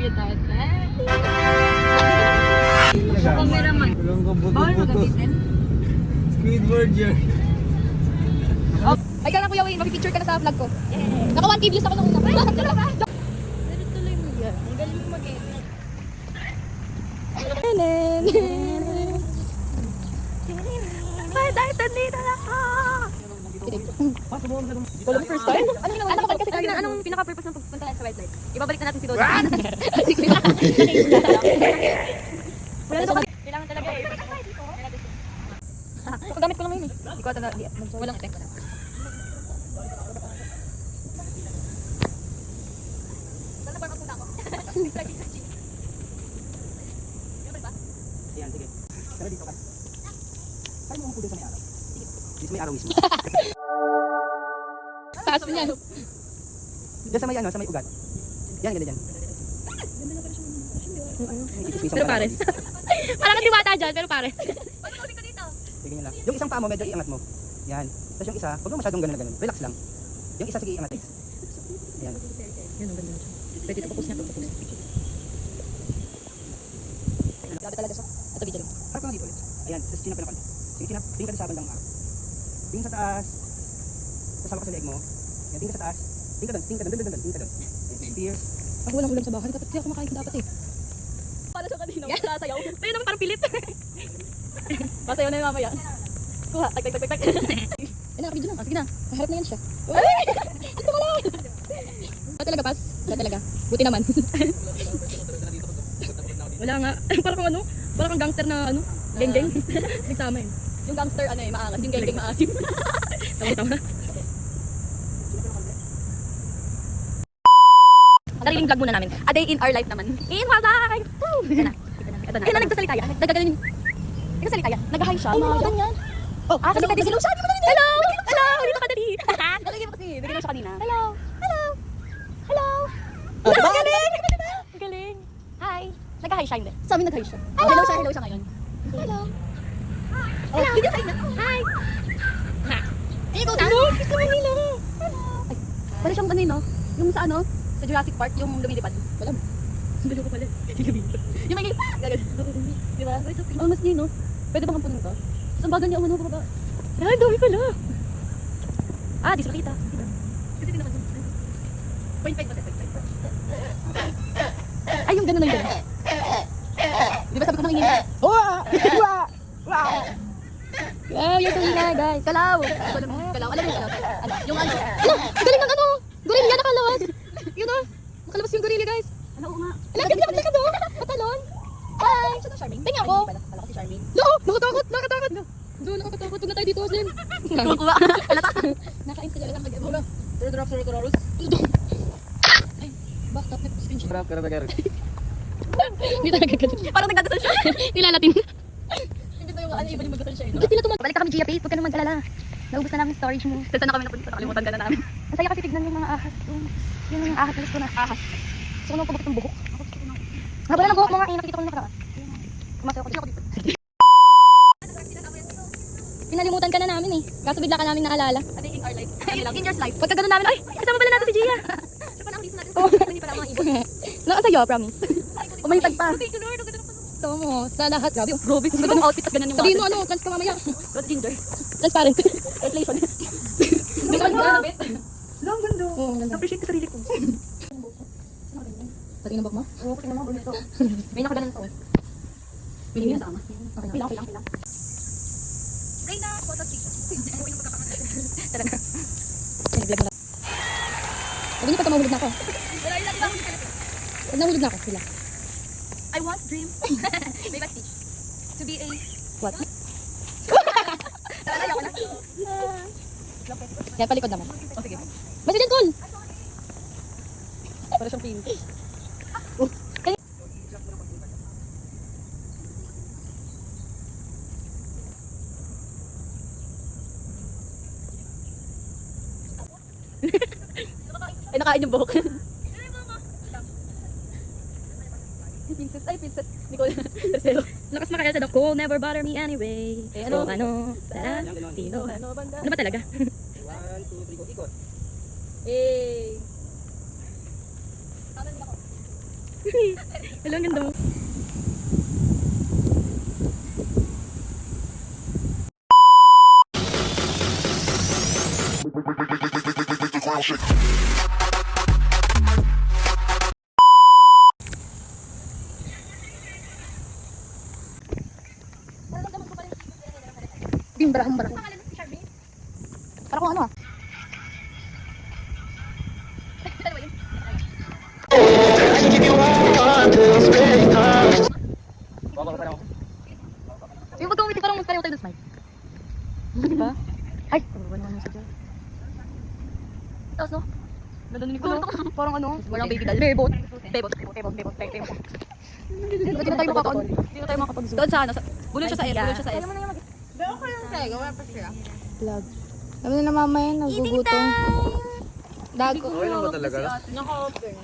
you, Tata. Cameraman. Bawal mag-gamitin. Squidward yun. Oh, ay ka na Kuya Wayne, mapipicture ka na sa vlog ko. Naka 1K views ako nung una. Pero tuloy mo yan. Ang galing mo mag-edit. Bye, Titan, dito na ako! First time? Anong pinaka-purpose ng pagpunta sa red light? Ibabalik na natin si Dodo. Kailangan talaga eh. Paggamit ko lang yun eh. Hindi ko ata walang effect. Saan na parang punta ako? Ayan, sige. Pero dito ka. Saan mo pupunta sa may araw? Dito may araw mismo. Taas mo niyan. Diyan sa may sa may ugat. Yan, ganda dyan. Pero pares. Parang diwata dyan, pero pares. Sige lang. Yung isang paa mo, medyo iangat mo. Yan. Tapos yung isa, huwag mo masyadong ganun na ganun. Relax lang. Yung isa, sige iangat. Yan. Yan ang ganda. Pwede ito focus niya. Grabe talaga siya. Ito video lang. Harap ka nga dito ulit. Ayan, tapos chin up ka na konti. Sige, chin up. Tingin ka sa bandang araw. Tingin sa taas. Kasama ka sa leeg mo. Yan, tingin ka sa taas. Tingin ka doon. Tingin ka doon. Spears. Ako walang ulam sa bahay. Dapat kaya kumakain ka dapat eh. Para siya kanina. Sasayaw. Tayo naman parang pilit. Masayaw na yung mamaya. Kuha. Tak. Eh, naka-video lang. Sige na. Kaharap na yan siya. Ito ka lang. Wala talaga pas. Wala talaga. Buti naman. Wala nga. Parang kang ano? Parang kang gangster na ano? Geng-geng. Nagsama eh. Yung gangster ano eh, maangas. Yung geng-geng maasim. Tama. Sariling vlog muna namin. A day in our life naman. In my life! Woo! Ito na. Ito na. Nagsasalita yan. Nagagaling. Nagsasalita yan. Nag-hi siya. Mga ganyan. Oh, kasi pwede silaw siya. Hello! Hello! Dito ka dali. Nalagay mo kasi. Bigyan mo siya kanina. Hello! Ang galing. Hi. Nag-hi siya hindi. Sa amin nag-hi siya. Hello siya ngayon. Hello. Hello. Video kayo na. Hi. Ha. Ikaw na. Gusto mo nila. Ay, wala siyang kanino. Yung sa ano? Sa Jurassic Park, yung lumilipad. Wala mo. Hindi ko pala. Yung may gagawin. Diba? Oh, mas nino. Pwede bang kampunin ko? Saan bagal niya umano ba? Ay, dami pala. Ah, di sa makita. Kasi din naman yun. 0.5 pa. Ay, yung gano'n. Di ba sabi ko mangingin? Wow, you're so hina, guys. Kalaw. Alam mo yung kalaw? Ano? Yung ano? Galing ng ano? Gorilla nakalawas. Yun o. Nakalabas yung gorilla, guys. Ano nga? Ganda ka doon. Patalon. Hi. Siya na Charmaine. Tingnan ako. Kala ko si Charmaine. No, nakatakot. Doon, nakakatakot. Huwag na tayo dito, Slim. Kuha. Alata. Naka-install lang mag-evo. Drops. Ay, backstop na screenshot. Harap ka na. Hindi talaga ganun. Parang nagdadasal siya. Nilalatin. Hindi tayo iba yung magdasal siya. Bakit pinatumat? Balik ka kami Gia Pate. Huwag ka nang mag-alala. Naubos na namin storage mo. Saan na kami napunta? Nakalimutan ka na namin. Masaya kasi tignan yung mga ahas. Yun yung ahas. Nalis ko na ahas. Gusto ko nang pabukit ng buhok. Nga pala ng buhok mo nga. Nakikita ko yung nakaraan. Kumasayaw ko dito. Pinalimutan ka na namin eh. Kaso bigla ka namin naalala. Ate, in our life. In your life. Pagka ganun namin, ay, kasama pala natin si Gia. Siya pa na ang reason natin. Hindi pala mga ibon. Nakasayo, promise. Umayitag pa. Okay, Lord. Tama mo, sa lahat. Grabe, grabe. Kung ganun outfit, tas ganun yung sabihin mo ano, trans ka mamaya. What's ginger? Transparent. Translation. Hindi ka nagkakabit. Lang, ganda. Oo, ganda. Appreciate ko sarili ko. Pati nabak mo? Oo, pati naman. May nakaganan to. Piling niya sama. Okay lang. Reyna, photo station. Talaga. Vlog na lang. Sabi niyo pagka mahulog na ako. Pag nahulog na ako, sila. I once dream. May backstage. To be a... What? Ayoko na. Yan, palikod naman. O, sige. Basta dyan, Col! Para siyang pin. Ay, nakain yung buhok. Princess. Nicole. Tercero. Lakas makaya sa Cool never bother me anyway. Eh, ano? Tino. Ano ba talaga? 1, 2, 3, go. Ikot. Eh. Hello, ang ganda mo. The ground shake. Bimbra. Para kung ano ah. Yung pag umiti parang magpareho tayo ng smile. Diba? Ay! Kabawa naman yung sadya. Tapos no? Nadanig ko no? Parang ano? Walang baby doll. Bebot. Hindi na tayo makapag... Hindi na tayo makapag-zoom. Doon sa ano? Bulon siya sa S. Bulon siya sa S. Vlog. Alam na mama yan, nagugutom. Dago. Okay lang ba talaga? Naka-open.